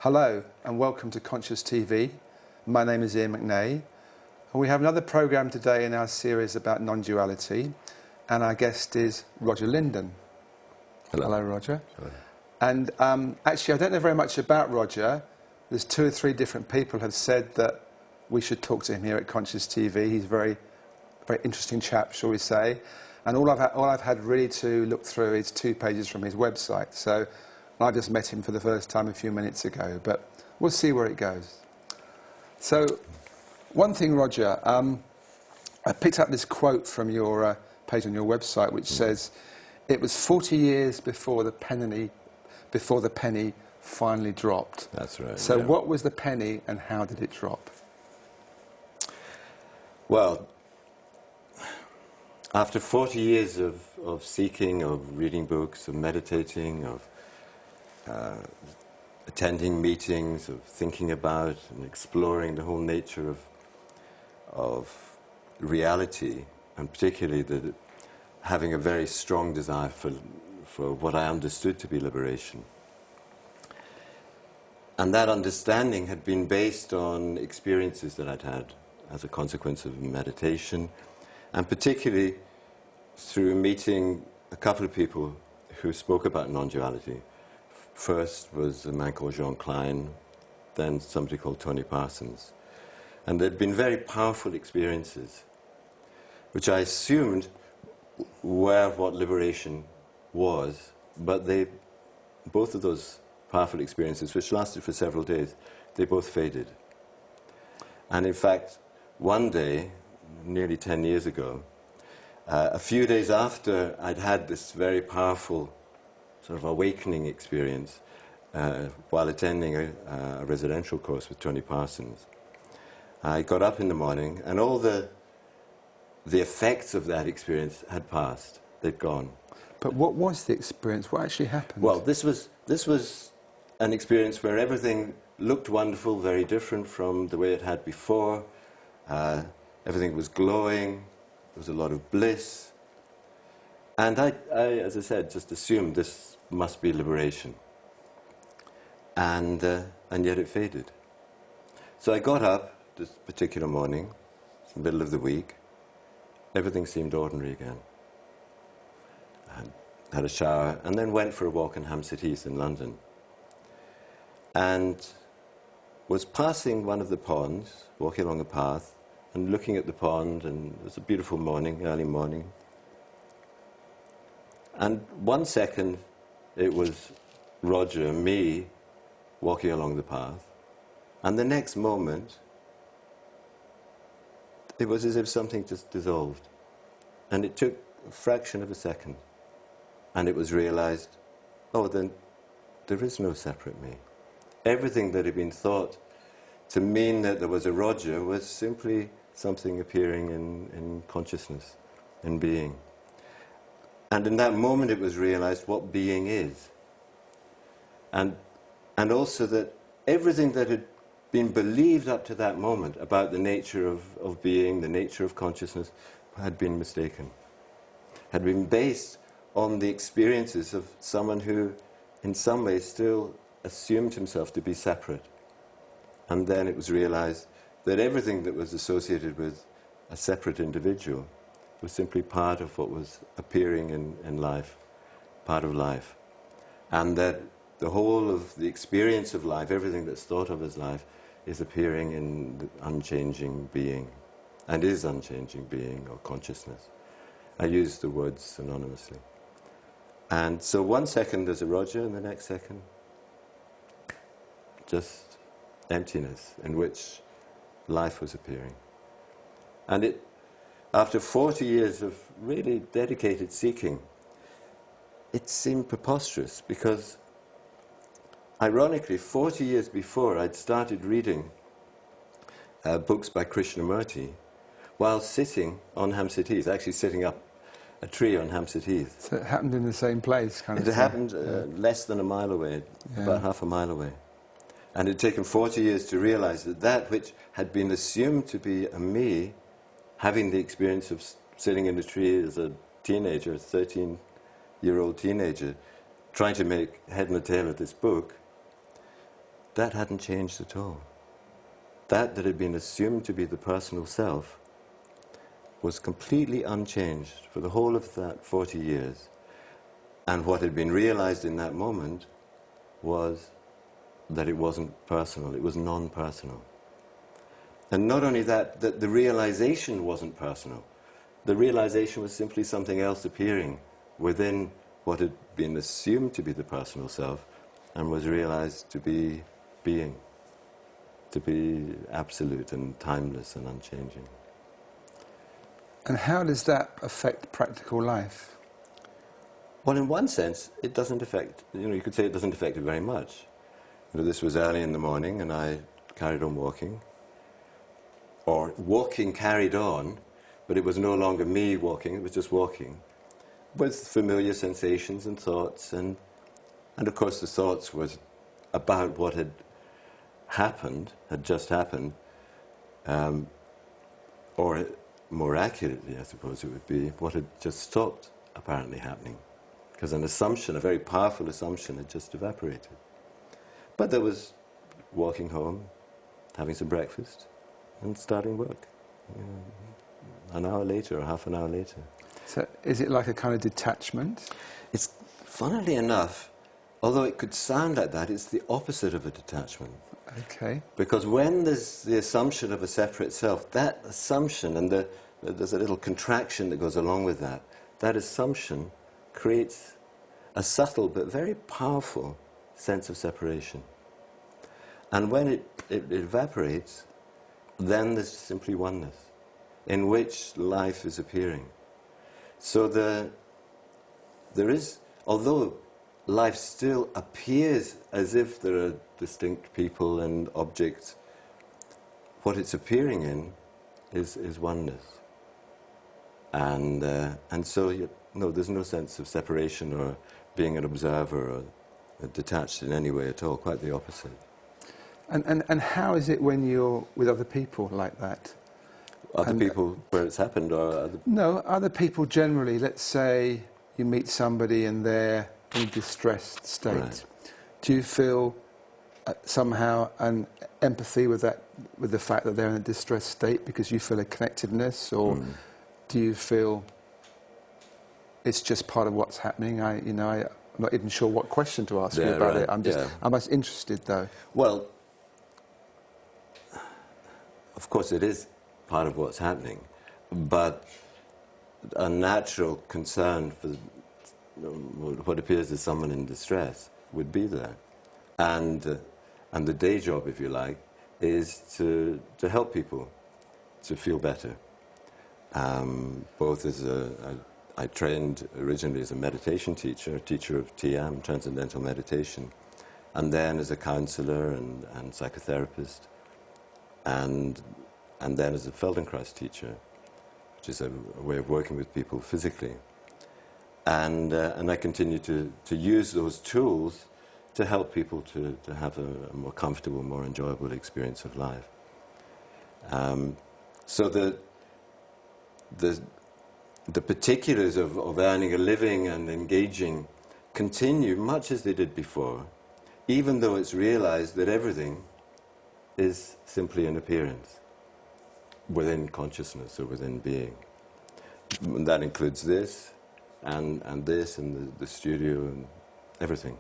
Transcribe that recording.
Hello and welcome to Conscious TV. My name is Iain McNay and we have another programme today in our series about non-duality, and our guest is Roger Linden. Hello. Hello, Roger. Hello. And actually I don't know very much about Roger. There's 2 or 3 different people have said that we should talk to him here at Conscious TV. He's a very interesting chap, shall we say. And all I've had really to look through is 2 pages from his website. So I just met him for the first time a few minutes ago, but we'll see where it goes. So, one thing, Roger, I picked up this quote from your page on your website, which says, "It was 40 years before the penny finally dropped." That's right. So, yeah. what was the penny, and how did it drop? Well, after 40 years of seeking, of reading books, of meditating, of attending meetings, of thinking about and exploring the whole nature of reality, and particularly having a very strong desire for what I understood to be liberation. And that understanding had been based on experiences that I'd had as a consequence of meditation, and particularly through meeting a couple of people who spoke about non-duality. First was a man called Jean Klein, then somebody called Tony Parsons. And they'd been very powerful experiences, which I assumed were what liberation was, but both of those powerful experiences, which lasted for several days, they both faded. And in fact, one day, nearly 10 years ago, a few days after I'd had this very powerful sort of awakening experience while attending a residential course with Tony Parsons, I got up in the morning and all the effects of that experience had passed. They'd gone. But what was the experience? What actually happened? Well, this was an experience where everything looked wonderful, very different from the way it had before. Everything was glowing. There was a lot of bliss. And I, as I said, just assumed this must be liberation. And yet it faded. So I got up this particular morning, it's the middle of the week. Everything seemed ordinary again. I had a shower and then went for a walk in Hampstead Heath in London. And was passing one of the ponds, walking along a path, and looking at the pond, and it was a beautiful morning, early morning. And 1 second, it was Roger, me, walking along the path. And the next moment, it was as if something just dissolved. And it took a fraction of a second. And it was realized, oh, then there is no separate me. Everything that had been thought to mean that there was a Roger was simply something appearing in consciousness, in being. And in that moment it was realized what being is. And also that everything that had been believed up to that moment about the nature of being, the nature of consciousness, had been mistaken. Had been based on the experiences of someone who, in some ways, still assumed himself to be separate. And then it was realized that everything that was associated with a separate individual was simply part of what was appearing in life, part of life. And that the whole of the experience of life, everything that's thought of as life, is appearing in the unchanging being, and is unchanging being or consciousness. I use the words synonymously. And so 1 second there's a Roger, and the next second, just emptiness in which life was appearing. And after 40 years of really dedicated seeking, it seemed preposterous because, ironically, 40 years before I'd started reading books by Krishnamurti while sitting on Hampstead Heath, actually sitting up a tree on Hampstead Heath. So it happened in the same place, kind of It thing. happened less than a mile away, about half a mile away. And it had taken 40 years to realize that that which had been assumed to be a me, having the experience of sitting in a tree as a teenager, a 13-year-old teenager, trying to make head and tail of this book, that hadn't changed at all. That had been assumed to be the personal self was completely unchanged for the whole of that 40 years. And what had been realized in that moment was that it wasn't personal, it was non-personal. And not only that, that the realization wasn't personal. The realization was simply something else appearing within what had been assumed to be the personal self and was realized to be being, to be absolute and timeless and unchanging. And how does that affect practical life? Well, in one sense, it doesn't affect, you could say it doesn't affect it very much. This was early in the morning and I carried on walking. Or walking carried on, but it was no longer me walking, it was just walking, with familiar sensations and thoughts, and of course the thoughts was about what had happened, had just happened, or more accurately, I suppose it would be, what had just stopped apparently happening, because an assumption, a very powerful assumption, had just evaporated. But there was walking home, having some breakfast, and starting work. An hour later or half an hour later. So is it like a kind of detachment? It's, funnily enough, although it could sound like that, it's the opposite of a detachment. Okay. Because when there's the assumption of a separate self, that assumption, and there's a little contraction that goes along with that, that assumption creates a subtle but very powerful sense of separation. And when it evaporates, then there's simply oneness, in which life is appearing. So there is, although life still appears as if there are distinct people and objects, what it's appearing in is oneness. And so there's no sense of separation or being an observer or detached in any way at all, quite the opposite. And how is it when you're with other people like that? Other people where it's happened, or other... No, other people generally. Let's say you meet somebody and they're in a distressed state. Right. Do you feel somehow an empathy with that, with the fact that they're in a distressed state because you feel a connectedness, or do you feel it's just part of what's happening? I'm not even sure what question to ask you about it. I'm just interested though. Well, of course it is part of what's happening, but a natural concern for what appears as someone in distress would be there. And the day job, if you like, is to help people to feel better. Both as I trained originally as a meditation teacher, teacher of TM, Transcendental Meditation, and then as a counselor and psychotherapist, and then as a Feldenkrais teacher, which is a way of working with people physically. And I continue to use those tools to help people to have a more comfortable, more enjoyable experience of life. So the particulars of earning a living and engaging continue much as they did before, even though it's realized that everything is simply an appearance within consciousness or within being. And that includes this and this and the studio and everything.